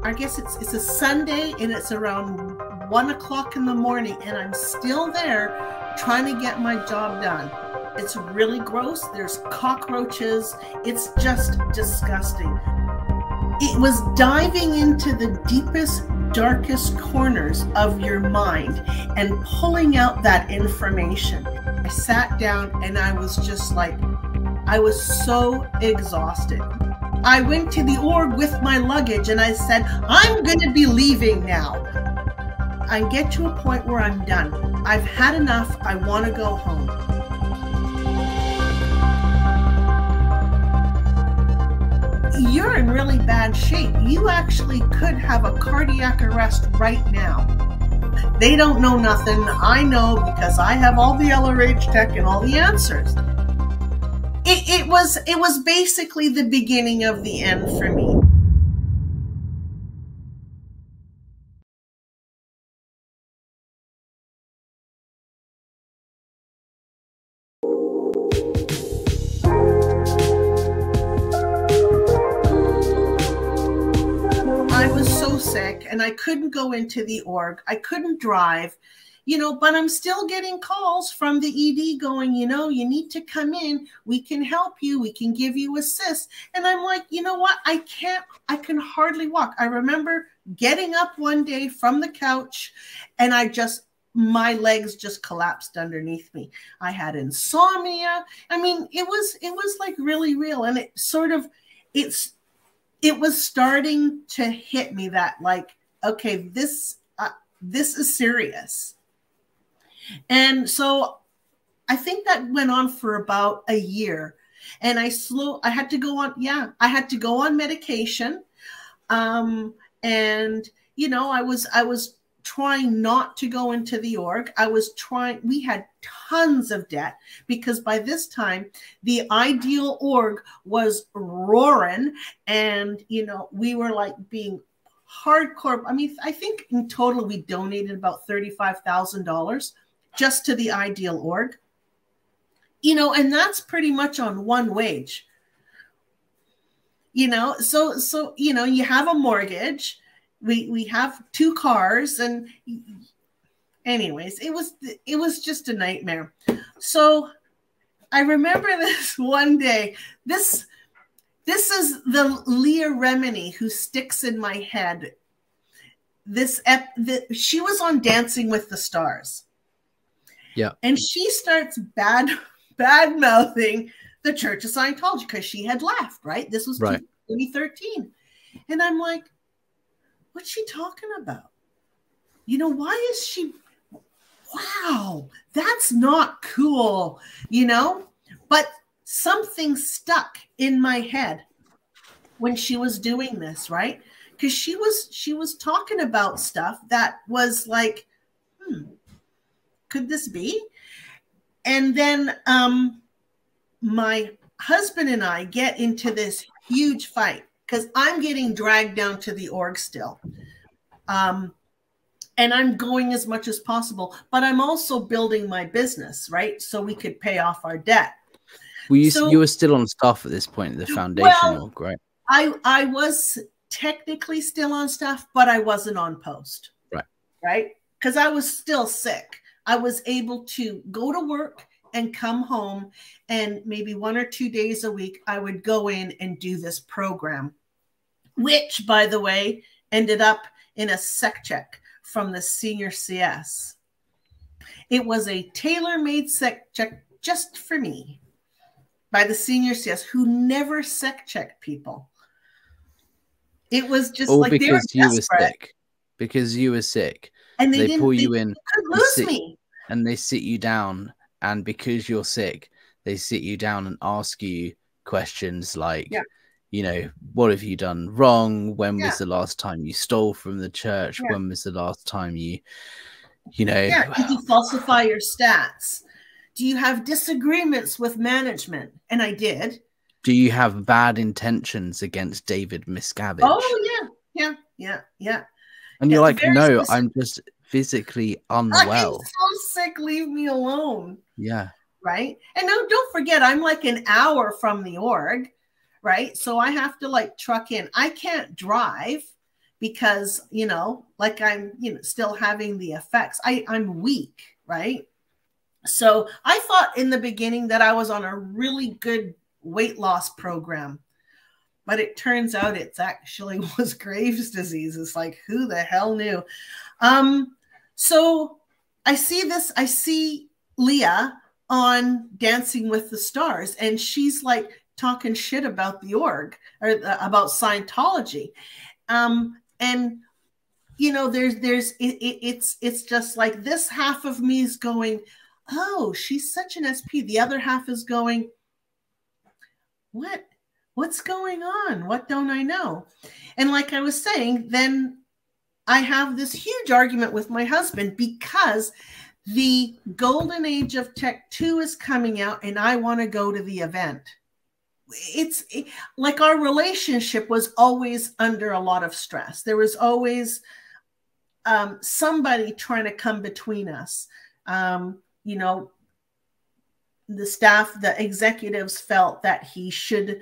I guess it's a Sunday, and it's around 1 o'clock in the morning, and I'm still there trying to get my job done. It's really gross. There's cockroaches. It's just disgusting. It was diving into the deepest, darkest corners of your mind and pulling out that information. I sat down and I was just like, I was so exhausted. I went to the org with my luggage and I said, I'm going to be leaving now. I get to a point where I'm done. I've had enough. I want to go home. You're in really bad shape. You actually could have a cardiac arrest right now. They don't know nothing. I know because I have all the LRH tech and all the answers. It was basically the beginning of the end for me. I was so sick and I couldn't go into the org. I couldn't drive. But I'm still getting calls from the ED going, you need to come in. We can help you. We can give you assist. And I'm like, you know what? I can hardly walk. I remember getting up one day from the couch and my legs just collapsed underneath me. I had insomnia. I mean, it was like really real. And it was starting to hit me that like, okay, this is serious. And so I think that went on for about a year, and I had to go on medication. And I was trying not to go into the org. We had tons of debt because by this time the ideal org was roaring, and we were like being hardcore. I mean, I think in total we donated about $35,000 just to the ideal org, and that's pretty much on one wage, so you have a mortgage, we have 2 cars, and anyways, it was just a nightmare. So I remember this one day, this is the Leah Remini who sticks in my head. She was on Dancing with the Stars. Yeah. And she starts bad mouthing the Church of Scientology because she had left, right? This was 2013. And I'm like, what's she talking about? Why is she, wow, that's not cool, But something stuck in my head when she was doing this, right? Because she was talking about stuff that was like, could this be? And then my husband and I get into this huge fight because I'm getting dragged down to the org still. And I'm going as much as possible, but I'm also building my business, right? So we could pay off our debt. You were still on staff at this point, the foundation org, right? I was technically still on staff, but I wasn't on post. Right? Because I was still sick. I was able to go to work and come home, and maybe 1 or 2 days a week, I would go in and do this program, which, by the way, ended up in a sec check from the senior CS. It was a tailor-made sec check just for me by the senior CS who never sec checked people. It was just all like because you were sick. Because you were sick. And they pull you in, me. And they sit you down, and because you're sick, they sit you down and ask you questions like, what have you done wrong? When was the last time you stole from the church? When was the last time you did you falsify your stats? Do you have disagreements with management? And I did. Do you have bad intentions against David Miscavige? Oh, yeah. And you're like, no, specific. I'm just physically unwell. I'm so sick, leave me alone. Yeah. Right? And no, don't forget, I'm like an hour from the org, right? So I have to like truck in. I can't drive because, you know, like I'm, you know, still having the effects. I'm weak, right? So I thought in the beginning that I was on a really good weight loss program, but it turns out it's actually was Graves' disease. It's like, who the hell knew? So I see Leah on Dancing with the Stars, and she's like talking shit about the org, or about Scientology. And you know, it's just like, this half of me is going, oh, she's such an SP. The other half is going, what's going on? What don't I know? And like I was saying, then I have this huge argument with my husband because the Golden Age of Tech 2 is coming out and I want to go to the event. It's like our relationship was always under a lot of stress. There was always somebody trying to come between us. You know, the staff, the executives felt that he should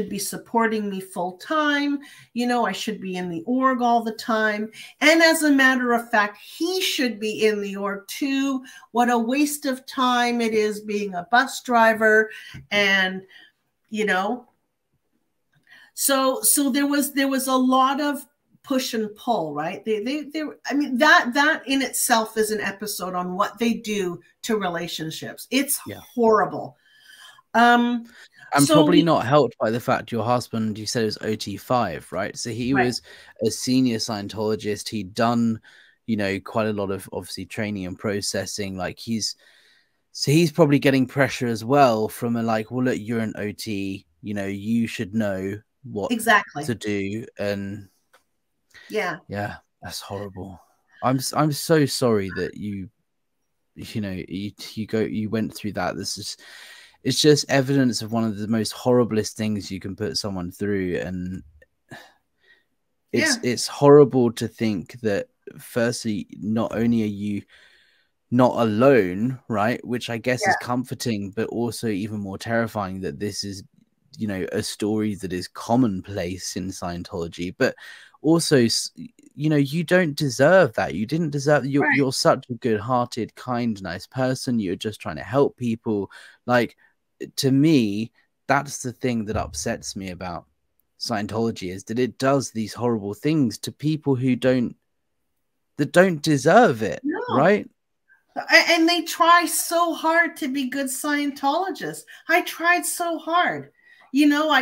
be supporting me full time. You know, I should be in the org all the time. And as a matter of fact, he should be in the org too. What a waste of time it is being a bus driver. And, you know, so there was a lot of push and pull, right? I mean, that in itself is an episode on what they do to relationships. It's horrible. I'm probably not helped by the fact your husband, you said, it was OT5, right? So he was a senior Scientologist. He'd done, you know, quite a lot of obviously training and processing. Like he's probably getting pressure as well from a like, well, look, you're an OT, you know, you should know what to do. And yeah, that's horrible. I'm so sorry that you went through that. It's just evidence of one of the most horriblest things you can put someone through. And it's horrible to think that, firstly, not only are you not alone, right? Which I guess is comforting, but also even more terrifying that this is, you know, a story that is commonplace in Scientology. But also, you know, you don't deserve that. You didn't deserve. You're such a good-hearted, kind, nice person. You're just trying to help people. Like, to me, that's the thing that upsets me about Scientology, is that it does these horrible things to people who don't deserve it, right? And they try so hard to be good Scientologists. I tried so hard. You know,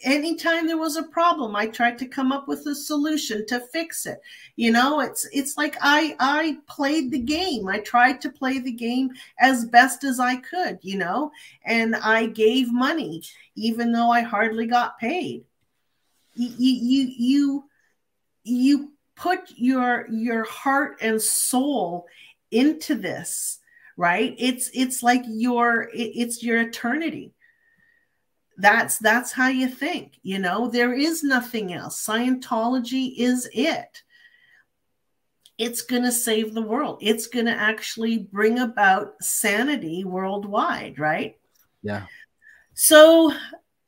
anytime there was a problem, I tried to come up with a solution to fix it. You know, it's like I played the game. I tried to play the game as best as I could, you know, and I gave money, even though I hardly got paid. You put your heart and soul into this, right? It's like it's your eternity. That's how you think, you know. There is nothing else. Scientology is it. It's going to save the world. It's going to actually bring about sanity worldwide, right? Yeah. So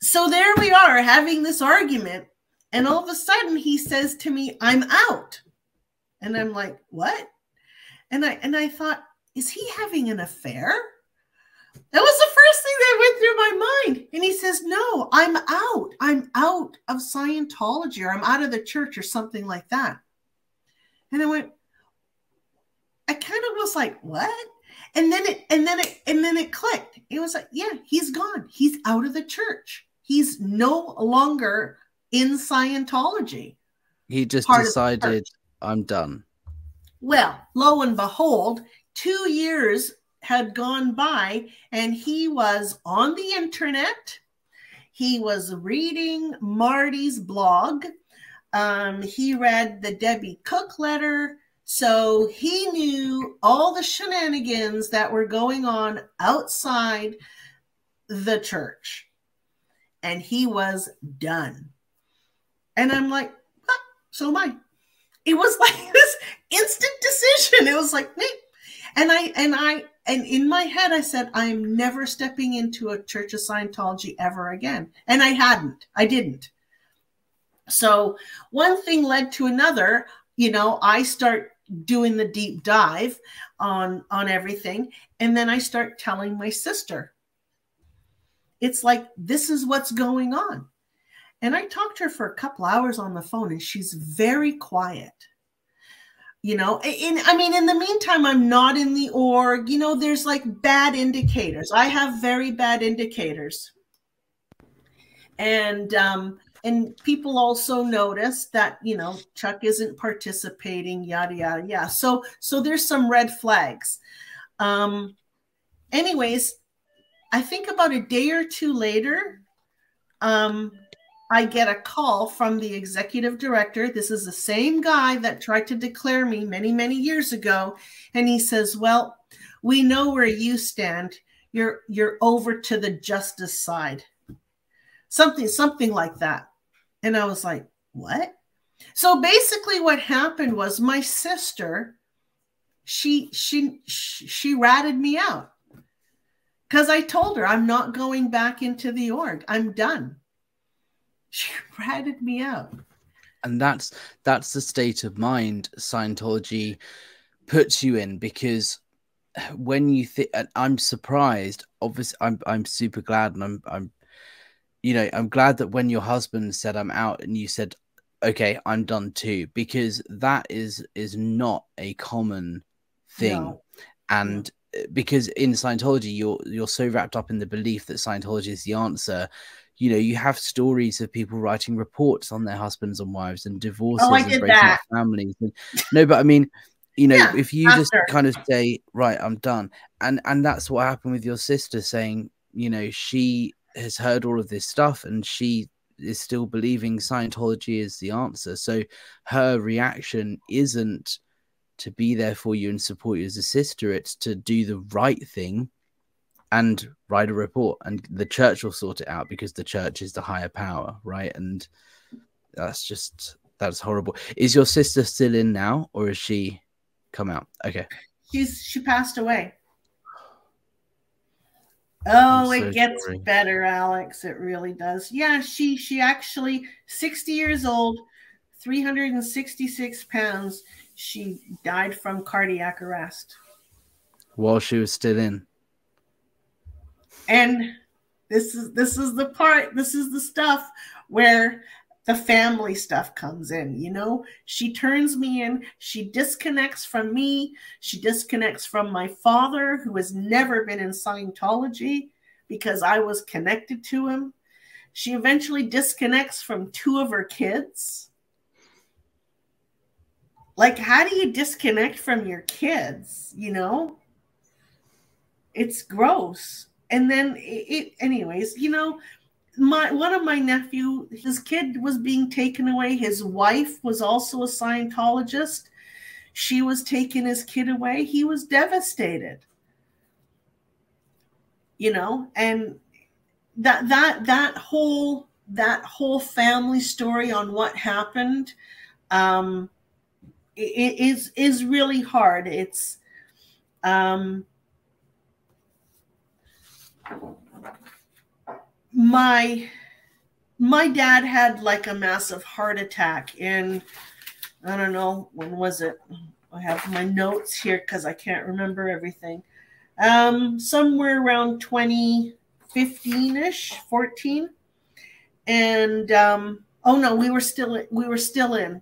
there we are having this argument, and all of a sudden he says to me, "I'm out." And I'm like, "What?" And I thought, is he having an affair? That was the first thing that went through my mind. And he says, "No, I'm out. I'm out of Scientology, or I'm out of the church," or something like that. And I kind of was like, "What?" And then it clicked. It was like, yeah, he's gone. He's out of the church. He's no longer in Scientology. He just decided, I'm done. Well, lo and behold, 2 years had gone by, and he was on the internet. He was reading Marty's blog. He read the Debbie Cook letter. So he knew all the shenanigans that were going on outside the church. And he was done. And I'm like, oh, so am I. It was like this instant decision. It was like, me. And in my head, I said, I am never stepping into a Church of Scientology ever again. And I didn't. So one thing led to another. You know, I start doing the deep dive on everything, and then I start telling my sister. It's like, this is what's going on. And I talked to her for a couple hours on the phone, and she's very quiet. You know, I mean, in the meantime, I'm not in the org. You know, there's like bad indicators. I have very bad indicators. And people also notice that, you know, Chuck isn't participating, yada, yada, yada. So there's some red flags. Anyways, I think about a day or two later, I get a call from the executive director. This is the same guy that tried to declare me many, many years ago. And he says, well, we know where you stand. You're over to the justice side. Something like that. And I was like, what? So basically what happened was my sister, she ratted me out. Because I told her I'm not going back into the org. I'm done. She ratted me out. And that's the state of mind Scientology puts you in, because when you think, I'm surprised, obviously I'm super glad, and I'm you know, I'm glad that when your husband said I'm out and you said, okay, I'm done too, because that is not a common thing. No. And because in Scientology, you're so wrapped up in the belief that Scientology is the answer. You know, you have stories of people writing reports on their husbands and wives, and divorces and breaking up families. And, no, but I mean, you know, if you just kind of say, right, I'm done. And that's what happened with your sister, saying, you know, she has heard all of this stuff and she is still believing Scientology is the answer. So her reaction isn't to be there for you and support you as a sister. It's to do the right thing and write a report, and the church will sort it out, because the church is the higher power, right? And that's horrible. Is your sister still in now, or has she come out? Okay. She passed away. Oh, it gets better, Alex. It really does. Yeah, she actually, 60 years old, 366 pounds. She died from cardiac arrest. While she was still in. And this is the part, this is the stuff where the family stuff comes in, you know. She turns me in. She disconnects from me. She disconnects from my father, who has never been in Scientology, because I was connected to him. She eventually disconnects from 2 of her kids. Like, how do you disconnect from your kids, you know? It's gross. And then anyways, you know, one of my nephew, his kid was being taken away. His wife was also a Scientologist. She was taking his kid away. He was devastated. You know, and that whole family story on what happened is really hard. It's my dad had like a massive heart attack in, I don't know, when was it? I have my notes here because I can't remember everything. Somewhere around 2015-ish, 14. And oh no, we were still in.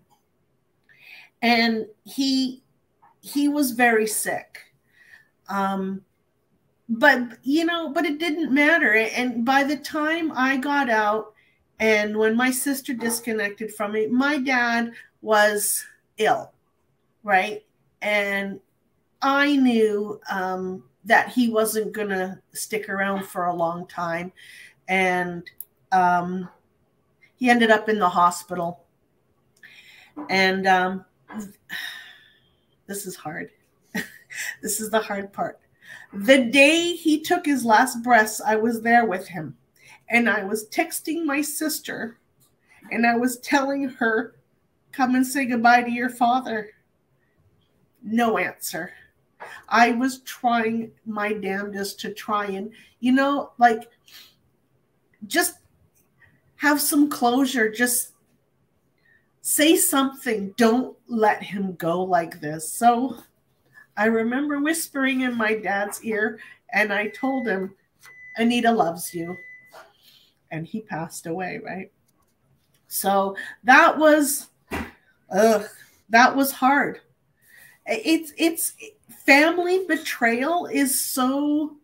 And he was very sick. But, you know, but it didn't matter. And by the time I got out, and when my sister disconnected from me, my dad was ill, right? And I knew that he wasn't going to stick around for a long time. And he ended up in the hospital. And this is hard. This is the hard part. The day he took his last breaths, I was there with him. And I was texting my sister. And I was telling her, come and say goodbye to your father. No answer. I was trying my damnedest to try and, you know, like, just have some closure. Just say something. Don't let him go like this. So I remember whispering in my dad's ear, and I told him, Anita loves you. And he passed away, right? So that was hard. It's family betrayal is so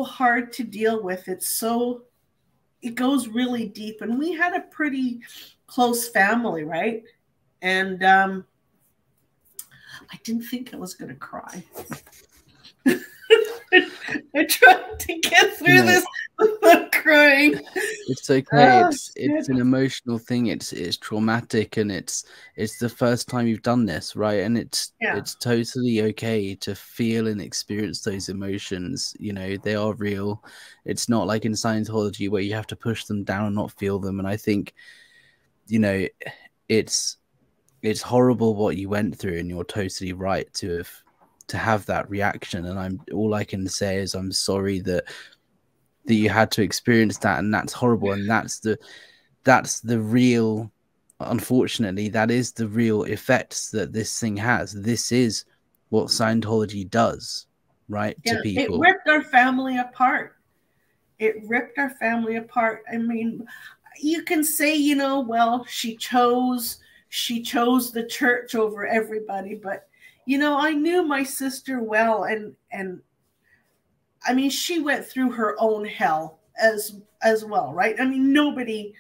hard to deal with. It goes really deep, and we had a pretty close family, right? And I didn't think I was going to cry. I tried to get through this without crying. It's okay. It's an emotional thing. It's traumatic, and it's the first time you've done this, right? And it's totally okay to feel and experience those emotions. You know, they are real. It's not like in Scientology where you have to push them down and not feel them. And I think, you know, it's horrible what you went through, and you're totally right to have that reaction. And all I can say is I'm sorry that you had to experience that, and that's horrible. And that's the real, unfortunately, that is the real effects that this thing has. This is what Scientology does, right? To people. It ripped our family apart. I mean, you can say, you know, well, she chose the church over everybody, but you know, I knew my sister well, and I mean, she went through her own hell as well, right? I mean, nobody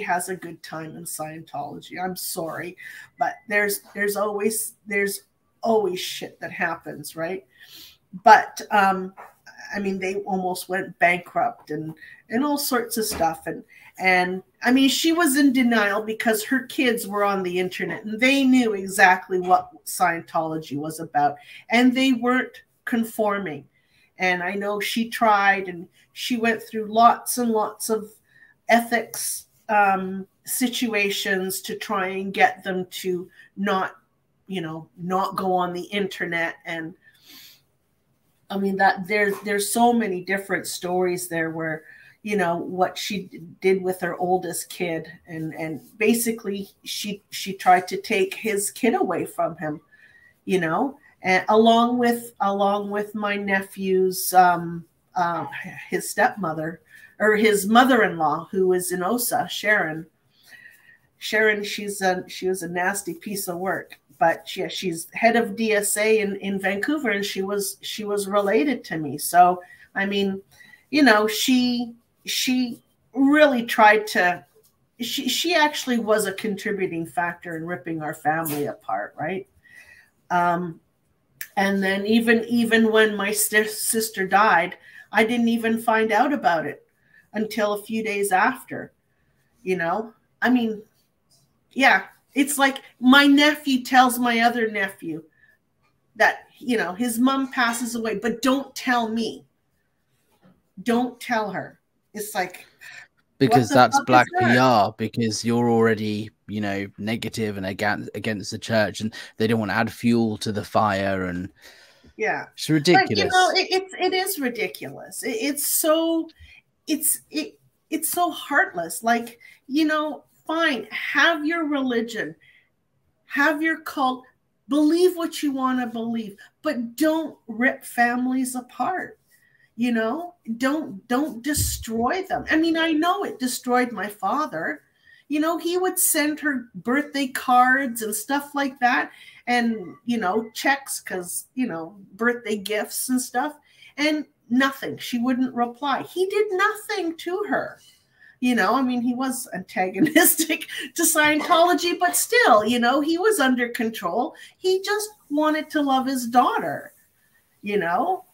has a good time in Scientology. I'm sorry, but there's always shit that happens, right? But I mean, they almost went bankrupt and all sorts of stuff, and I mean, she was in denial because her kids were on the internet and they knew exactly what Scientology was about, and they weren't conforming. And I know she tried, and she went through lots and lots of ethics situations to try and get them to not go on the internet. And I mean, that there's so many different stories there where, you know, what she did with her oldest kid, and basically she tried to take his kid away from him, you know, and along with my nephew's his stepmother, or his mother-in-law, who was in OSA, Sharon, she was a nasty piece of work. But yeah, she's head of DSA in Vancouver, and she was related to me. So I mean, you know, she really tried to. She actually was a contributing factor in ripping our family apart, right? And then even when my sister died, I didn't even find out about it until a few days after. You know, I mean, yeah. It's like my nephew tells my other nephew that, you know, his mom passes away, but don't tell me. Don't tell her. It's like, because that's black PR, because you're already, you know, negative and against the church, and they don't want to add fuel to the fire. And yeah, it's ridiculous. But, you know, it is ridiculous. It's so heartless. Like, you know, fine, have your religion, have your cult, believe what you want to believe, but don't rip families apart. You know, don't destroy them. I mean, I know it destroyed my father. You know, he would send her birthday cards and stuff like that, and, you know, checks, because, you know, birthday gifts and stuff, and nothing. She wouldn't reply. He did nothing to her. You know, I mean, he was antagonistic to Scientology, but still, you know, he was under control. He just wanted to love his daughter, you know,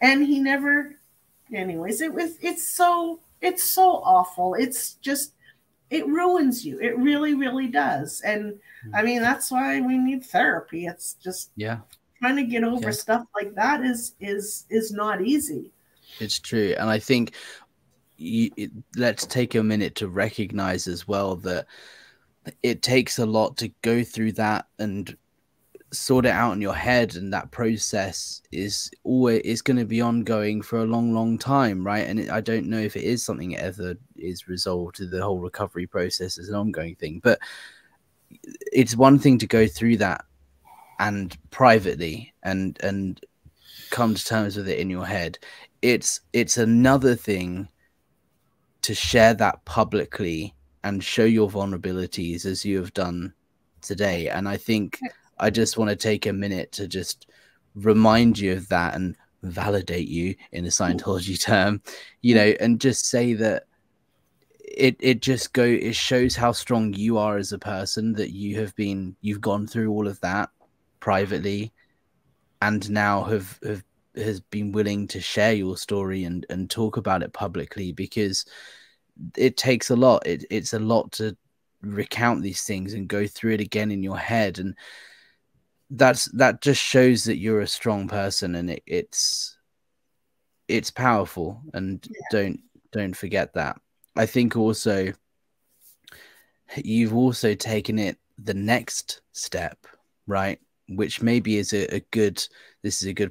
and he never, anyways, it's so awful. It's just, it ruins you. It really, really does. And I mean, that's why we need therapy. It's just, trying to get over stuff like that is not easy. It's true. And I think, let's take a minute to recognize as well that it takes a lot to go through that and sort it out in your head, and that process is always going to be ongoing for a long time, right? And I don't know if it is something that ever is resolved. The whole recovery process is an ongoing thing, but it's one thing to go through that and privately and come to terms with it in your head. It's another thing to share that publicly and show your vulnerabilities as you have done today. And I think I just want to take a minute to just remind you of that and validate you, in a Scientology term, you know, and just say that it shows how strong you are as a person, that you've gone through all of that privately and now has been willing to share your story and talk about it publicly, because it takes a lot. It's a lot to recount these things and go through it again in your head, and that just shows that you're a strong person, and it's powerful. And don't forget that. I think also you've also taken it the next step, right? Which maybe is a good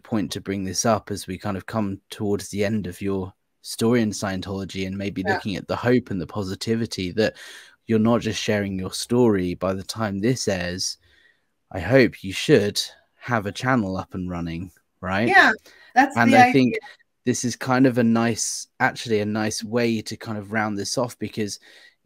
point to bring this up as we kind of come towards the end of your story in Scientology, and maybe looking at the hope and the positivity that you're not just sharing your story. By the time this airs, I hope you should have a channel up and running, right? Yeah, that's and the I idea. think this is kind of a nice way to kind of round this off, because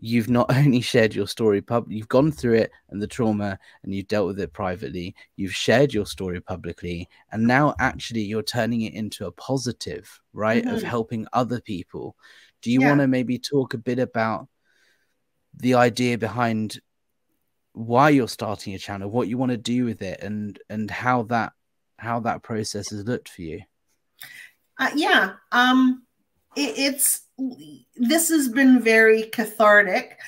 you've not only shared your story you've gone through it and the trauma, and you've dealt with it privately, you've shared your story publicly, and now actually you're turning it into a positive, right? Of helping other people. Do you want to maybe talk a bit about the idea behind why you're starting a channel, what you want to do with it, and how that process has looked for you? This has been very cathartic.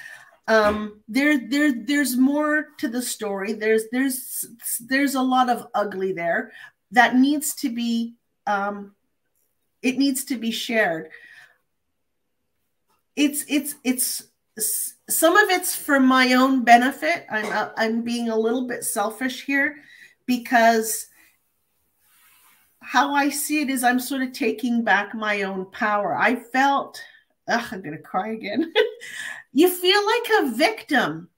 There's more to the story. There's a lot of ugly there that needs to be it needs to be shared. It's some of it's for my own benefit. I'm being a little bit selfish here, because how I see it is I'm sort of taking back my own power. I felt, I'm going to cry again. You feel like a victim,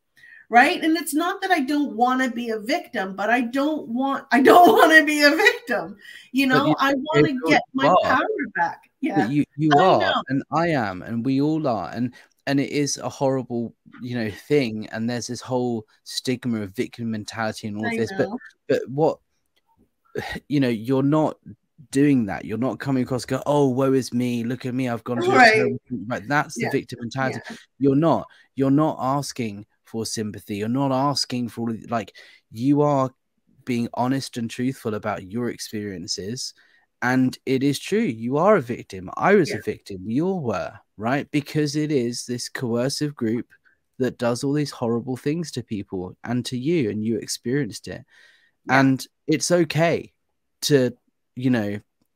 right? And it's not that I don't want to be a victim, but I don't want to be a victim. You know, I want to get my power back. Yeah. But you are, and I am, and we all are. And it is a horrible, thing. And there's this whole stigma of victim mentality and all of this. But what, you're not doing that. You're not coming across go, oh, woe is me, look at me, I've gone through a terrible thing. Right? That's the victim mentality. You're not asking for sympathy. You're not asking for you are being honest and truthful about your experiences. And it is true, you are a victim. I was a victim. We all were, right? Because it is this coercive group that does all these horrible things to people and to you, and you experienced it. And it's okay to,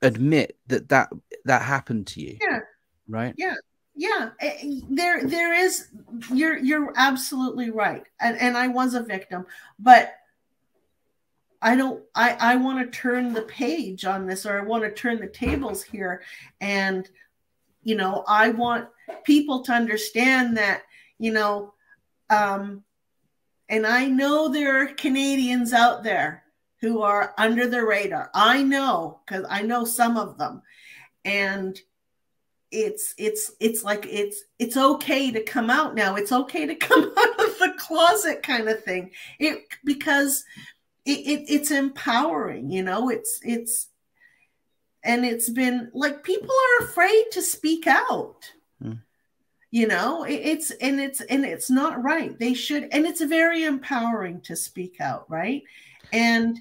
admit that happened to you. Right. There is, you're absolutely right. And I was a victim, but I want to turn the page on this, or I want to turn the tables here. And, I want people to understand that, and I know there are Canadians out there who are under the radar. I know, because I know some of them. And it's okay to come out now. It's okay to come out of the closet, kind of thing. Because it's empowering, and it's been like, people are afraid to speak out. It's not right. They should, and it's very empowering to speak out, right? And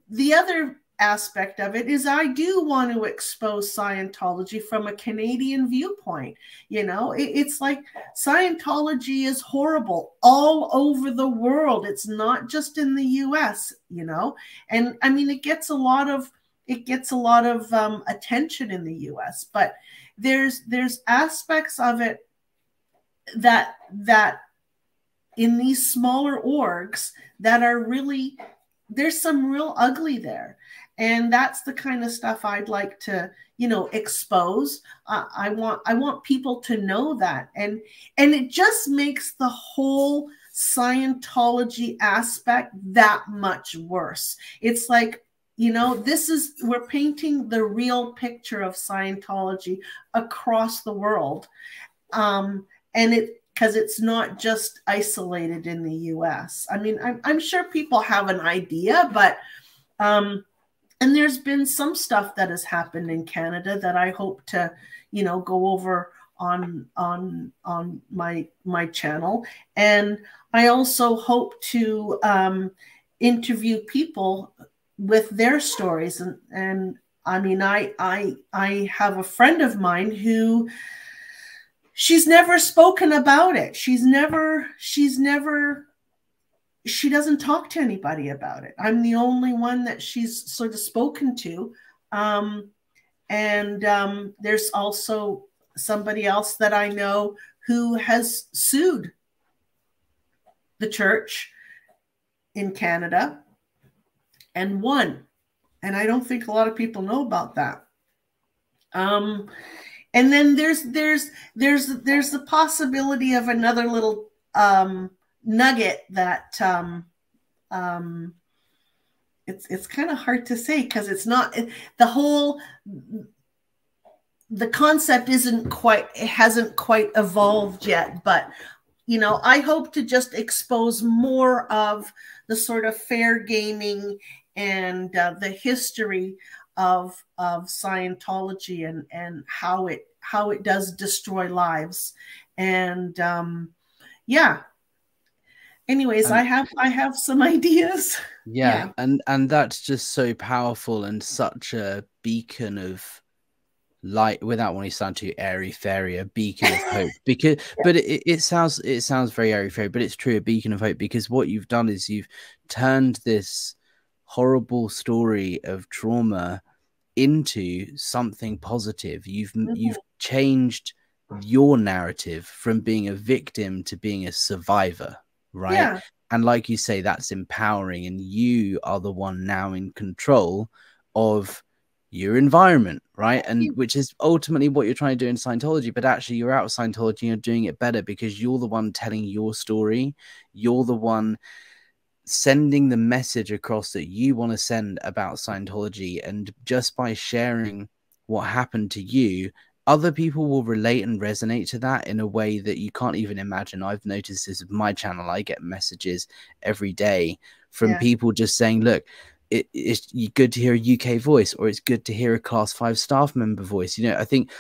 the other aspect of it is, I do want to expose Scientology from a Canadian viewpoint. It's like, Scientology is horrible all over the world. It's not just in the US, and I mean, it gets a lot of attention in the US, but there's aspects of it that in these smaller orgs that are really there's some real ugly there. And that's the kind of stuff I'd like to, you know, expose. I want people to know that. And it just makes the whole Scientology aspect that much worse. It's like, you know, we're painting the real picture of Scientology across the world. Because it's not just isolated in the US. I mean, I'm sure people have an idea, but and there's been some stuff that has happened in Canada that I hope to, you know, go over on my channel. And I also hope to interview people with their stories. And I mean, I have a friend of mine who, she's never spoken about it. She doesn't talk to anybody about it. I'm the only one that she's sort of spoken to. There's also somebody else that I know who has sued the church in Canada and won. And I don't think a lot of people know about that. And then there's the possibility of another little nugget that it's kind of hard to say, because it's not the concept hasn't quite evolved yet. But you know, I hope to just expose more of the sort of fair gaming and the history of Scientology and how it does destroy lives. And yeah. Anyways, I have some ideas. Yeah, yeah. And that's just so powerful and such a beacon of light, without wanting to sound too airy-fairy, a beacon of hope. Because yeah. But it sounds very airy-fairy, but it's true, a beacon of hope, because what you've done is you've turned this horrible story of trauma into something positive. You've changed your narrative from being a victim to being a survivor. Right. Yeah. And like you say, that's empowering, and you are the one now in control of your environment, right? And which is ultimately what you're trying to do in Scientology, but actually you're out of Scientology and you're doing it better because you're the one telling your story. You're the one sending the message across that you want to send about Scientology. And just by sharing what happened to you, other people will relate and resonate to that in a way that you can't even imagine. I've noticed this with my channel. I get messages every day from people just saying, look, it's good to hear a UK voice, or it's good to hear a Class 5 staff member voice. You know, I think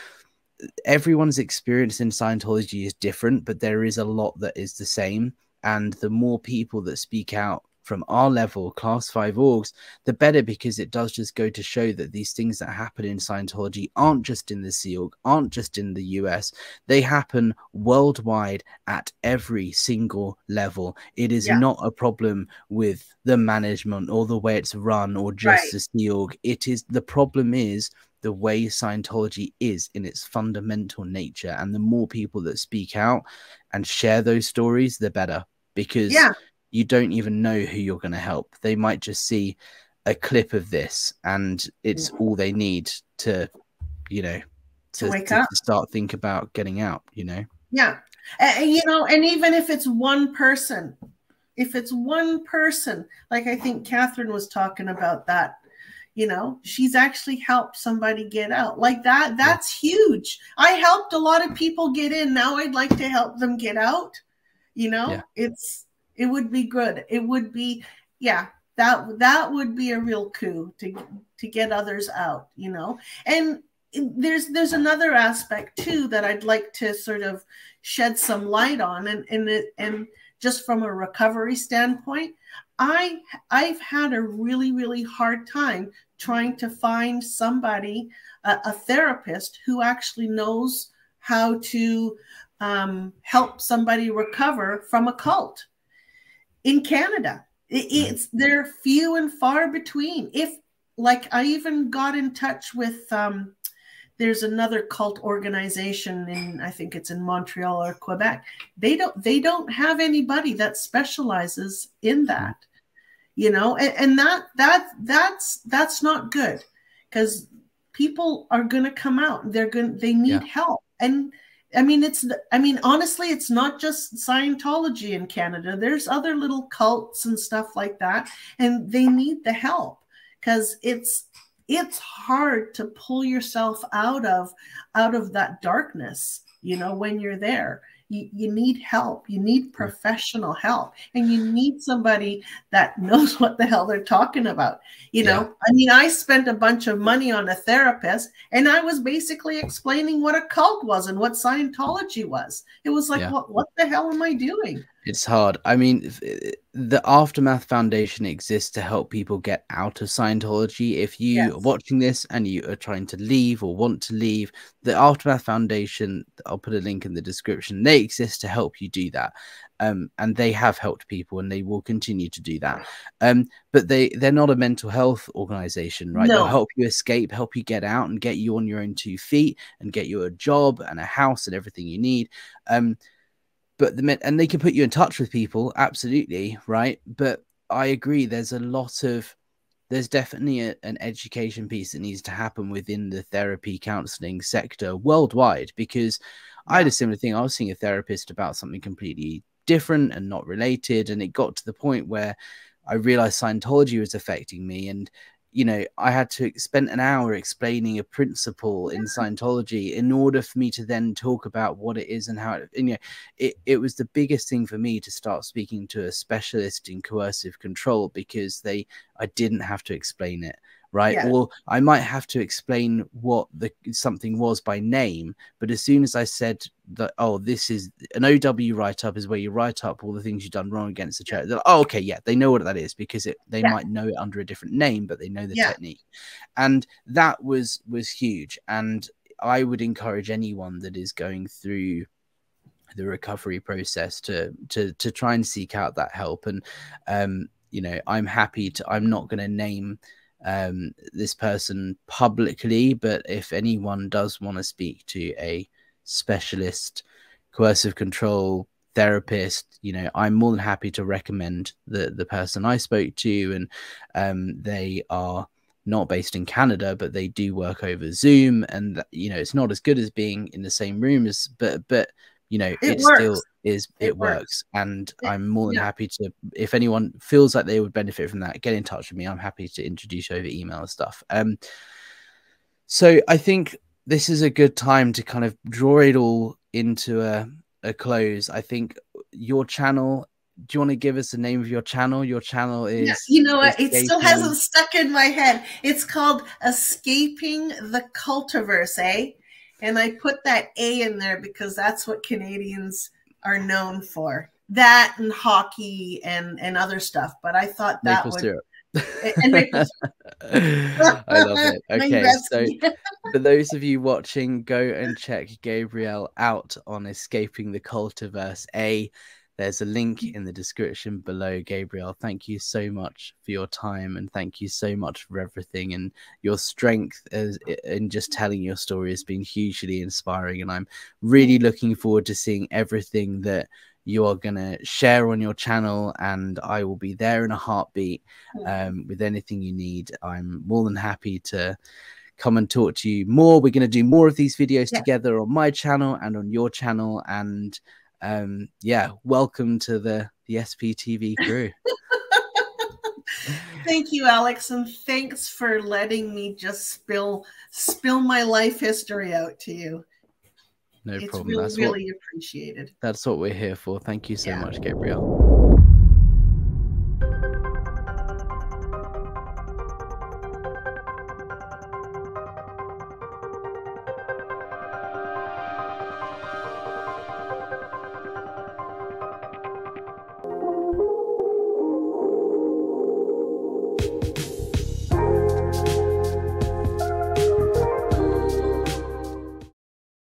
everyone's experience in Scientology is different, but there is a lot that is the same. And the more people that speak out from our level, Class 5 orgs, the better, because it does just go to show that these things that happen in Scientology aren't just in the Sea Org, aren't just in the US. They happen worldwide at every single level. It is not a problem with the management or the way it's run or just the Sea Org. The problem is the way Scientology is in its fundamental nature. And the more people that speak out and share those stories, the better, because you don't even know who you're going to help. They might just see a clip of this and it's all they need to, you know, to wake up, to start think about getting out, you know? Yeah. You know, and even if it's one person, like I think Catherine was talking about that, you know, she's actually helped somebody get out like that. That's huge. I helped a lot of people get in. Now I'd like to help them get out. You know, it would be good. It would be, that would be a real coup to get others out, you know. And there's another aspect too that I'd like to sort of shed some light on, and just from a recovery standpoint, I've had a really, really hard time trying to find somebody, a therapist who actually knows how to help somebody recover from a cult. In Canada, they're few and far between. If, like, I even got in touch with, there's another cult organization in, I think it's in Montreal or Quebec. They don't have anybody that specializes in that, you know, and that's not good, because people are going to come out. They need help. And I mean, honestly, it's not just Scientology in Canada. There's other little cults and stuff like that, and they need the help, because it's hard to pull yourself out of that darkness, you know, when you're there. You need help. You need professional help, and you need somebody that knows what the hell they're talking about. You know, I mean, I spent a bunch of money on a therapist, and I was basically explaining what a cult was and what Scientology was. It was like, what the hell am I doing? It's hard. I mean, the Aftermath Foundation exists to help people get out of Scientology. If you are watching this and you are trying to leave or want to leave, the Aftermath Foundation, I'll put a link in the description, they exist to help you do that. And they have helped people, and they will continue to do that. But they're not a mental health organization, right? They'll help you escape, help you get out and get you on your own 2 feet and get you a job and a house and everything you need. But and they can put you in touch with people, absolutely, right? But I agree, there's definitely an education piece that needs to happen within the therapy counseling sector worldwide, because I had a similar thing. I was seeing a therapist about something completely different and not related, and it got to the point where I realized Scientology was affecting me, and you know, I had to spend an hour explaining a principle in Scientology in order for me to then talk about what it is and how it, and, you know, it was the biggest thing for me to start speaking to a specialist in coercive control, because I didn't have to explain it. Right. Or I might have to explain what something was by name. But as soon as I said that, oh, this is an OW write-up, is where you write up all the things you've done wrong against the church. They're like, oh, okay, yeah, they know what that is, because they might know it under a different name, but they know the technique. And that was huge. And I would encourage anyone that is going through the recovery process to try and seek out that help. And you know, I'm not going to name this person publicly, but if anyone does want to speak to a specialist coercive control therapist, you know, I'm more than happy to recommend the person I spoke to. And they are not based in Canada, but they do work over Zoom, and you know, it's not as good as being in the same room as, but you know, it works. And I'm more than happy to, if anyone feels like they would benefit from that, get in touch with me. I'm happy to introduce over email and stuff. So I think this is a good time to kind of draw it all into a close. I think your channel, do you want to give us the name of your channel? Your channel is, you know what, it still hasn't stuck in my head. It's called Escaping the Cultiverse, eh? And I put that A in there because that's what Canadians are known for. That and hockey and other stuff. But I thought that maple syrup. And maple syrup. I love it. Okay, so for those of you watching, go and check Gabrielle out on Escaping the Cultiverse A. There's a link in the description below. Gabrielle, thank you so much for your time, and thank you so much for everything, and your strength in just telling your story has been hugely inspiring, and I'm really looking forward to seeing everything that you are going to share on your channel, and I will be there in a heartbeat with anything you need. I'm more than happy to come and talk to you more. We're going to do more of these videos together on my channel and on your channel, and yeah, welcome to the SPTV crew. Thank you, Alex, and thanks for letting me just spill my life history out to you. No problem. It's really appreciated. That's what we're here for. Thank you so much, Gabrielle.